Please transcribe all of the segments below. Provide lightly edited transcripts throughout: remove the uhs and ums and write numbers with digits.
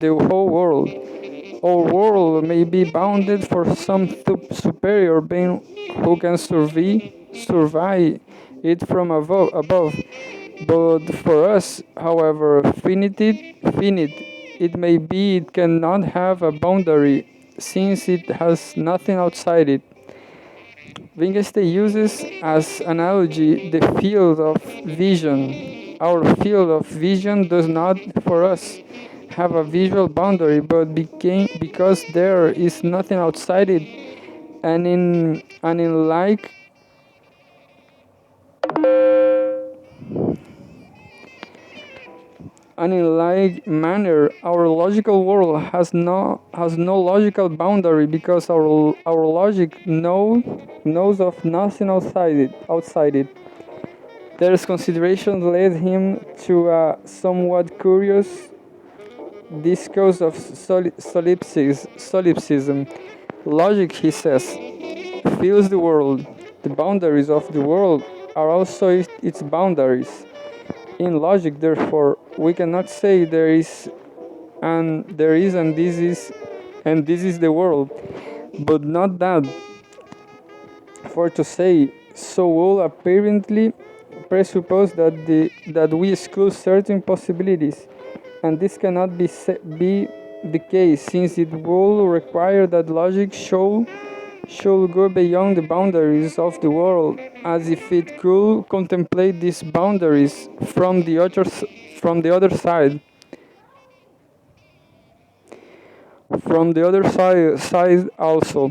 the whole world. Our world may be bounded for some superior being who can survey it from above. But for us, however finite it may be, it cannot have a boundary since it has nothing outside it. Wittgenstein uses as analogy the field of vision. Our field of vision does not, for us, have a visual boundary, but because there is nothing outside it, and in like manner, our logical world has no logical boundary because our logic knows of nothing outside it. Their consideration led him to a somewhat curious discourse of solipsism. Logic, he says, fills the world. The boundaries of the world are also its boundaries. In logic, therefore, we cannot say there is and this is the world, but not that. For to say so will apparently presuppose that we exclude certain possibilities, and this cannot be the case, since it will require that logic should go beyond the boundaries of the world, as if it could contemplate these boundaries from the other side. From the other side also.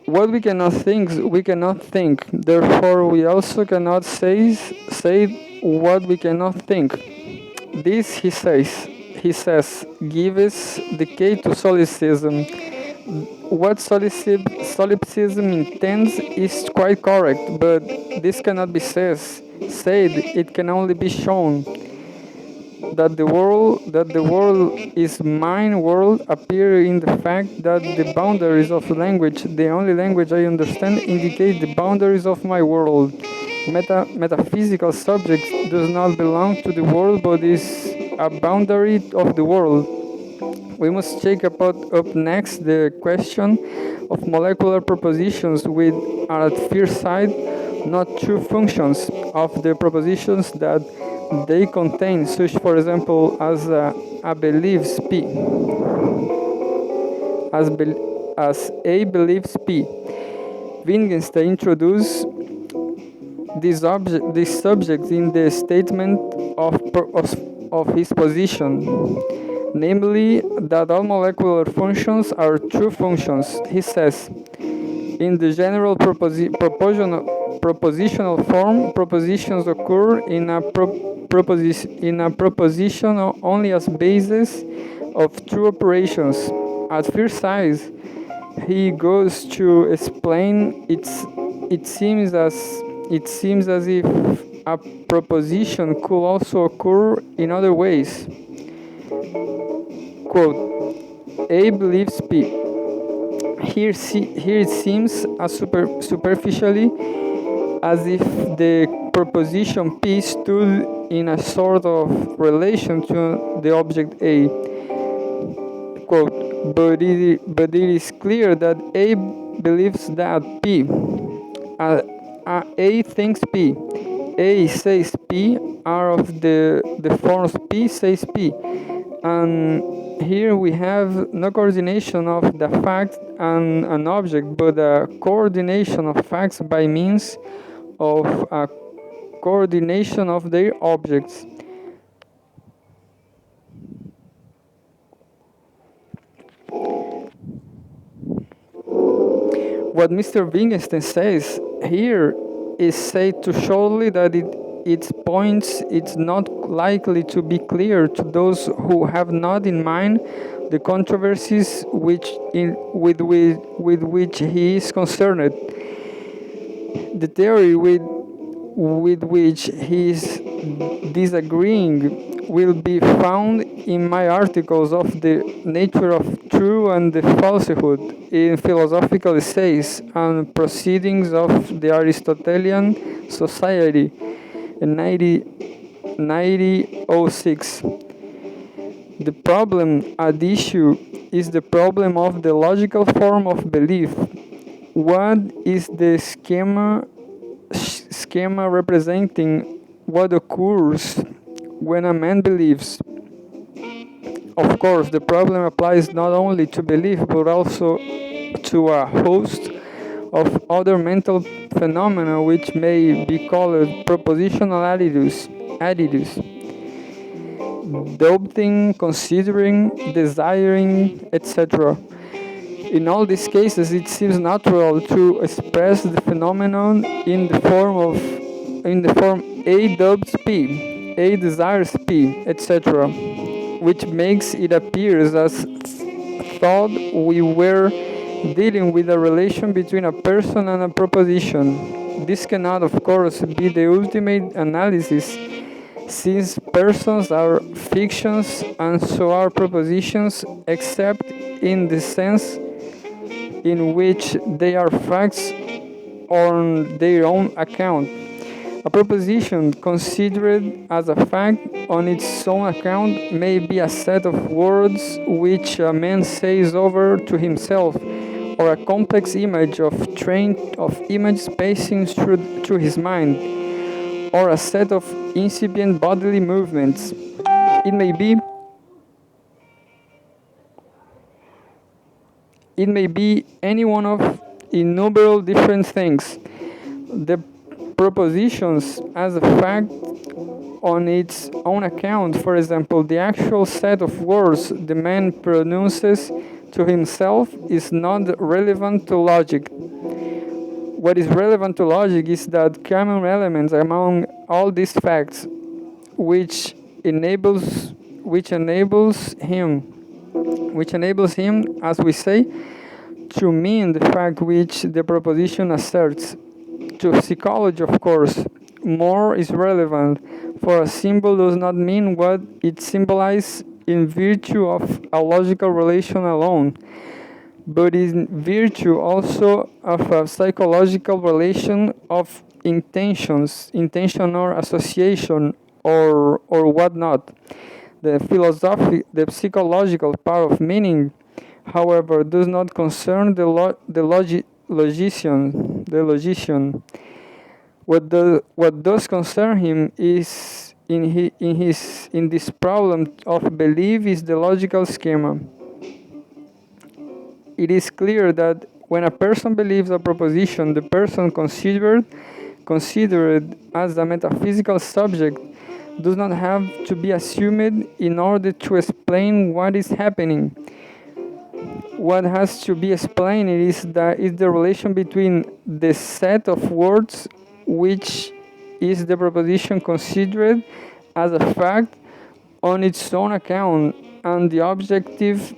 What we cannot think, we cannot think. Therefore, we also cannot say what we cannot think. This, he says, gives the key to solipsism. What solipsism intends is quite correct, but this cannot be said. It can only be shown that the world is mine world appear in the fact that the boundaries of language, the only language I understand, indicate the boundaries of my world. Metaphysical subject does not belong to the world, but is a boundary of the world. We must take up next the question of molecular propositions, which are at first sight not true functions of the propositions that they contain, such, for example, as a believes P. As A believes P. Wittgenstein introduced this subject in the statement of his position, namely that all molecular functions are true functions. He says, in the general propositional form, propositions occur in a proposition only as basis of true operations. At first sight, he goes to explain it seems as if a proposition could also occur in other ways. Quote, A believes P. Here it seems superficially as if the proposition P stood in a sort of relation to the object A. Quote, but it is clear that A believes that P. A thinks P. A says P are of the forms P says P. And here we have no coordination of the fact and an object, but a coordination of facts by means of a coordination of their objects. What Mr. Wittgenstein says here is said to surely that its points it's not likely to be clear to those who have not in mind the controversies with which he is concerned. The theory with which he is disagreeing will be found in my articles of the nature of true and the falsehood in philosophical essays and proceedings of the Aristotelian Society in 1906. The problem at issue is the problem of the logical form of belief. What is the schema representing what occurs when a man believes? Of course, the problem applies not only to belief but also to a host of other mental phenomena which may be called propositional attitudes. Doubting, considering, desiring, etc. In all these cases, it seems natural to express the phenomenon in the form A doubts P, A desires P, etc., which makes it appear as thought we were dealing with a relation between a person and a proposition. This cannot, of course, be the ultimate analysis, since persons are fictions and so are propositions, except in the sense in which they are facts on their own account. A proposition considered as a fact on its own account may be a set of words which a man says over to himself, or a complex image of train of images passing through his mind, or a set of incipient bodily movements. It may be any one of innumerable different things. The propositions as a fact on its own account, for example, the actual set of words the man pronounces to himself, is not relevant to logic. What is relevant to logic is that common elements among all these facts, which enables him, as we say, to mean the fact which the proposition asserts. To psychology, of course, more is relevant, for a symbol does not mean what it symbolizes in virtue of a logical relation alone, but in virtue also of a psychological relation of intention or association or whatnot. The psychological part of meaning, however, does not concern the logician. What does concern him is in this problem of belief is the logical schema. It is clear that when a person believes a proposition, the person considered as a metaphysical subject does not have to be assumed in order to explain what is happening. What has to be explained is the relation between the set of words which is the proposition considered as a fact on its own account and the objective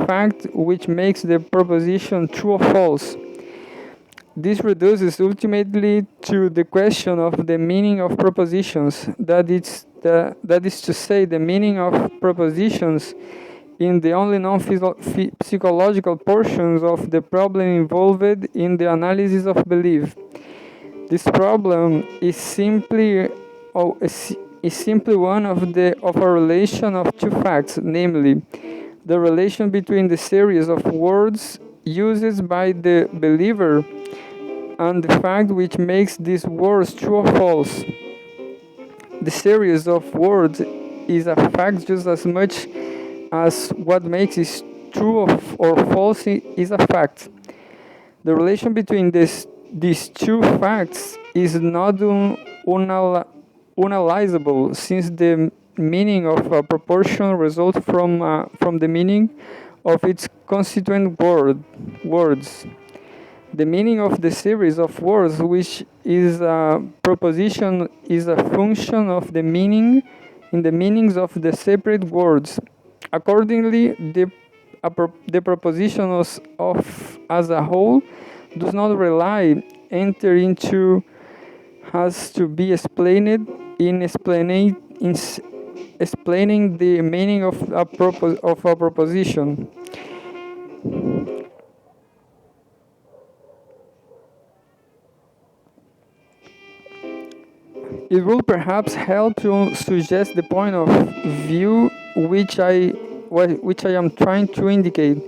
fact which makes the proposition true or false. This reduces ultimately to the question of the meaning of propositions, that is to say, the meaning of propositions in the only non-psychological portions of the problem involved in the analysis of belief. This problem is simply one of a relation of two facts, namely, the relation between the series of words used by the believer and the fact which makes these words true or false. The series of words is a fact just as much as what makes it true or false is a fact. The relation between these two facts is not unanalyzable, since the meaning of a proportion results from the meaning of its constituent words. The meaning of the series of words, which is a proposition, is a function of the meanings of the separate words. Accordingly, the proposition as a whole does not rely enter into has to be explained in explaining the meaning of a proposition. It will perhaps help to suggest the point of view which I am trying to indicate,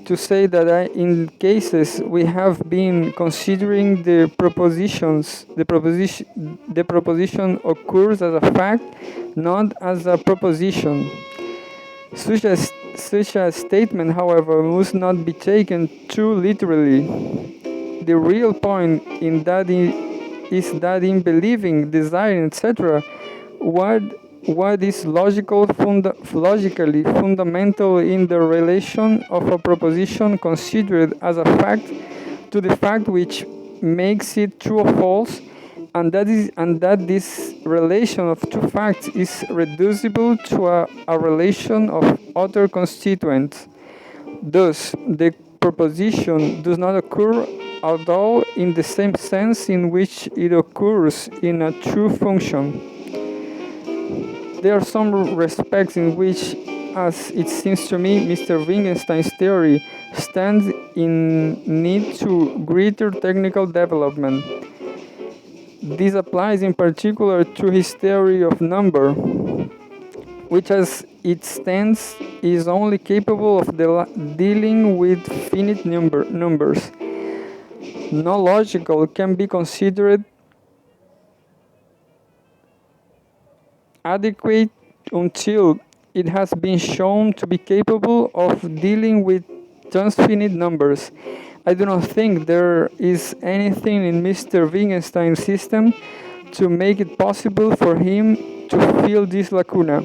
to say that in cases we have been considering the proposition occurs as a fact, not as a proposition. Such a statement, however, must not be taken too literally. The real point in that is that in believing, desiring, etc., what is logically fundamental in the relation of a proposition considered as a fact to the fact which makes it true or false, and that this relation of two facts is reducible to a relation of other constituents. Thus, the proposition does not occur at all in the same sense in which it occurs in a true function. There are some respects in which, as it seems to me, Mr. Wittgenstein's theory stands in need to greater technical development. This applies in particular to his theory of number, which as it stands is only capable of dealing with finite numbers. No logical can be considered adequate until it has been shown to be capable of dealing with transfinite numbers. I do not think there is anything in Mr. Wittgenstein's system to make it possible for him to fill this lacuna.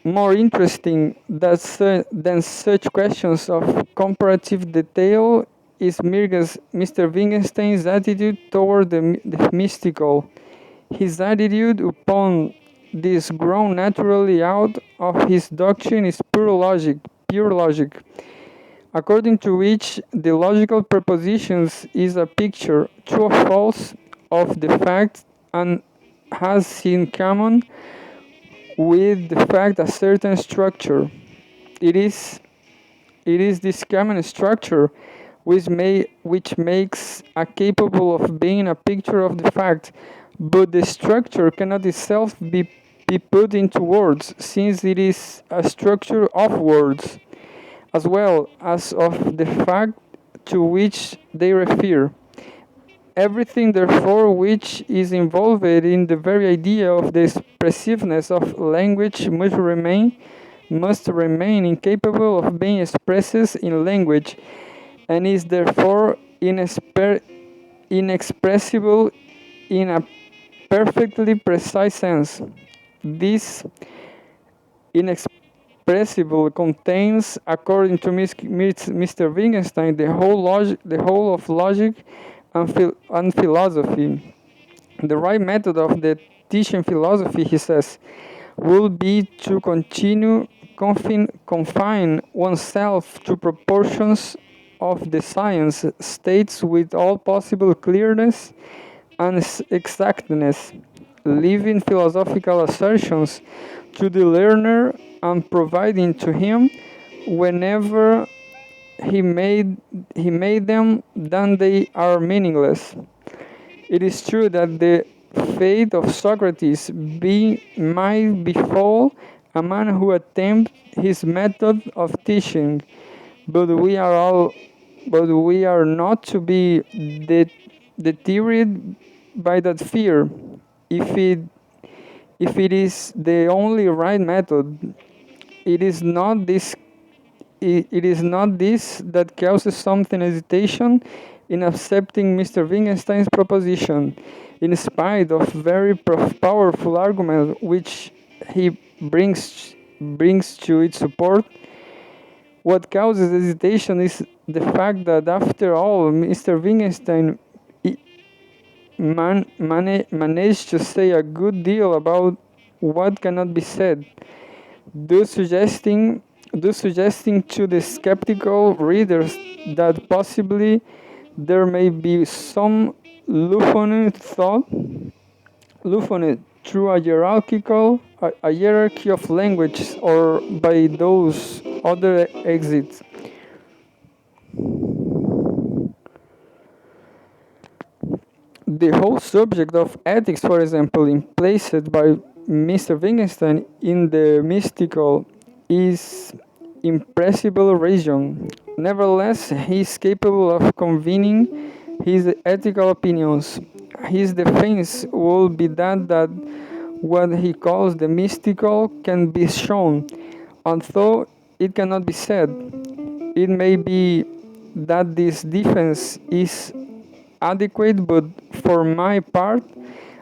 More interesting than such questions of comparative detail is Mr. Wittgenstein's attitude toward the mystical. His attitude upon this grown naturally out of his doctrine is pure logic, according to which the logical propositions is a picture, true or false, of the fact and has in common with the fact a certain structure. It is this common structure which makes a capable of being a picture of the fact, but the structure cannot itself be put into words, since it is a structure of words, as well as of the fact to which they refer. Everything, therefore, which is involved in the very idea of the expressiveness of language must remain incapable of being expressed in language, and is therefore inexpressible in a perfectly precise sense. This inexpressible contains, according to Mr. Wittgenstein, the whole of logic and philosophy. The right method of the teaching philosophy, he says, will be to continue confine oneself to proportions of the science states with all possible clearness and exactness, leaving philosophical assertions to the learner and providing to him, whenever he made them, then they are meaningless. It is true that the fate of Socrates might befall a man who attempts his method of teaching, but we are not to be deterred by that fear. If it is the only right method, it is not this that causes something hesitation in accepting Mr. Wittgenstein's proposition, in spite of very powerful argument which he brings to its support. What causes hesitation is the fact that, after all, Mr. Wittgenstein managed to say a good deal about what cannot be said, thus suggesting to the skeptical readers that possibly there may be some Leuphonic thought, through a hierarchy of languages, or by those other exits. The whole subject of ethics, for example, in placed by Mr. Wittgenstein in the mystical, is impressible region. Nevertheless, he is capable of convening his ethical opinions. His defense will be that what he calls the mystical can be shown, although it cannot be said. It may be that this defense is adequate, but for my part,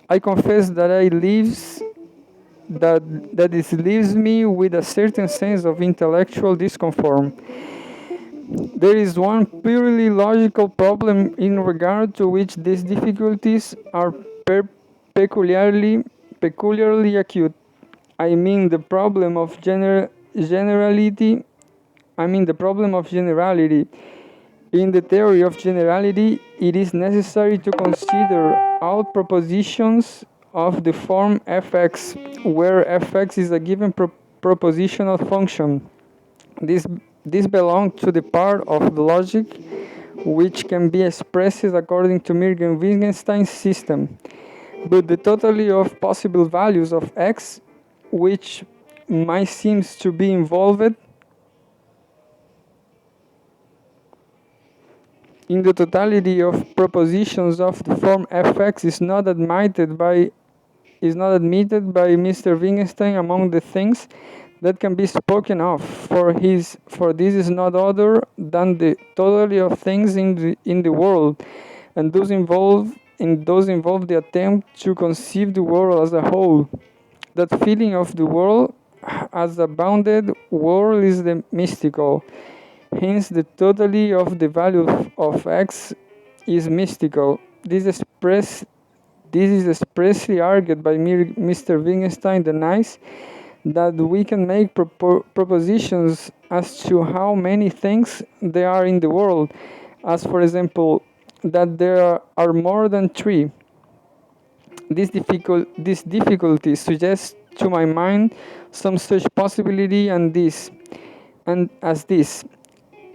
I confess that that it leaves me with a certain sense of intellectual discomfort. There is one purely logical problem in regard to which these difficulties are peculiarly acute. I mean the problem of generality. I mean the problem of generality. In the theory of generality, it is necessary to consider all propositions of the form fx, where fx is a given propositional function. This belongs to the part of the logic which can be expressed according to Wittgenstein's system. But the totality of possible values of x, which might seem to be involved in the totality of propositions of the form fx, is not admitted by Mr. Wittgenstein among the things that can be spoken of, for this is not other than the totality of things in the world, and those involve the attempt to conceive the world as a whole. That feeling of the world as a bounded world is the mystical. Hence, the totality of the value of x is mystical. This is expressly argued by Mr. Wittgenstein denies that we can make propositions as to how many things there are in the world, as for example, that there are more than three. This difficulty suggests to my mind some such possibility and as this,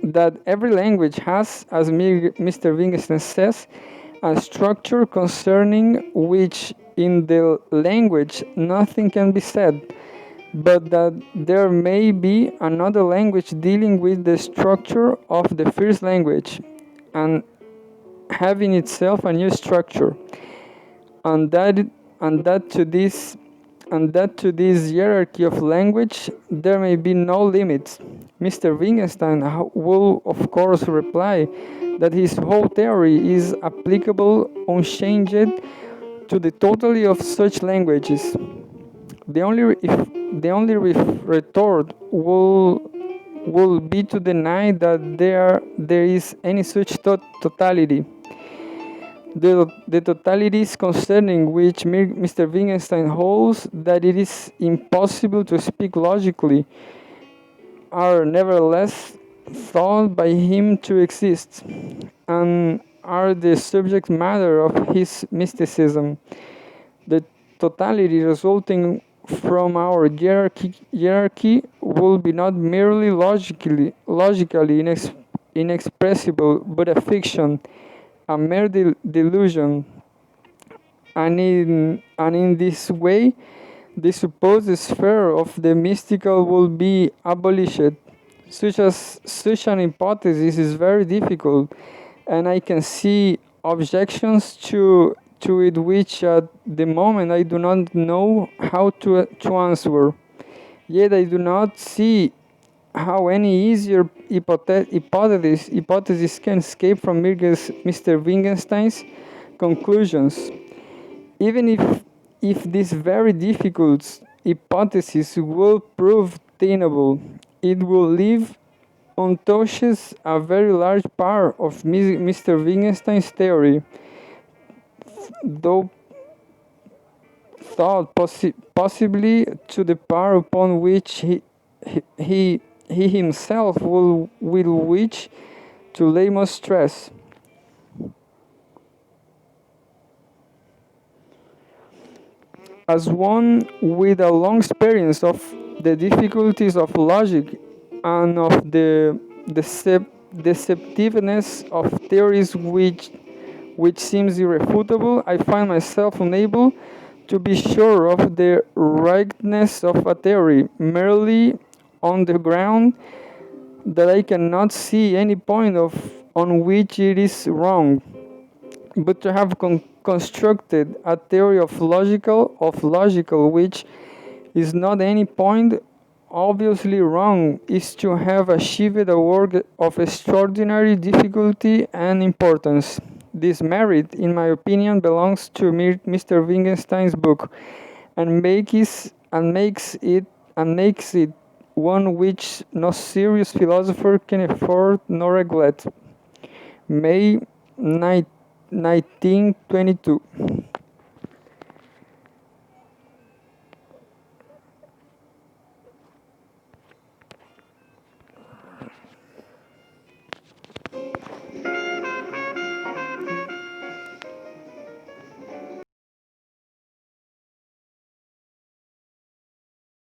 that every language has, as Mr. Wittgenstein says, a structure concerning which in the language nothing can be said, but that there may be another language dealing with the structure of the first language and having itself a new structure, and that to this hierarchy of language there may be no limits. Mr. Wittgenstein will of course reply that his whole theory is applicable unchanged to the totality of such languages. The only retort will be to deny that there is any such totality. The totalities concerning which Mr. Wittgenstein holds that it is impossible to speak logically are nevertheless thought by him to exist, and are the subject matter of his mysticism. The totality resulting from our hierarchy will be not merely logically inexpressible, but a fiction, a mere delusion, and in this way, the supposed sphere of the mystical will be abolished. Such an hypothesis is very difficult, and I can see objections to it which at the moment I do not know how to answer. Yet I do not see how any easier hypothesis can escape from Mr. Wittgenstein's conclusions. Even if this very difficult hypothesis will prove tenable, it will leave untouched a very large part of Mr. Wittgenstein's theory, though thought possibly to the part upon which he himself will wish to lay most stress. As one with a long experience of the difficulties of logic and of the deceptiveness of theories which seems irrefutable, I find myself unable to be sure of the rightness of a theory, merely on the ground that I cannot see any point on which it is wrong. But to have constructed a theory of logical which is not any point obviously wrong is to have achieved a work of extraordinary difficulty and importance. This merit, in my opinion, belongs to Mr. Wittgenstein's book, and makes it one which no serious philosopher can afford nor neglect. May 1922.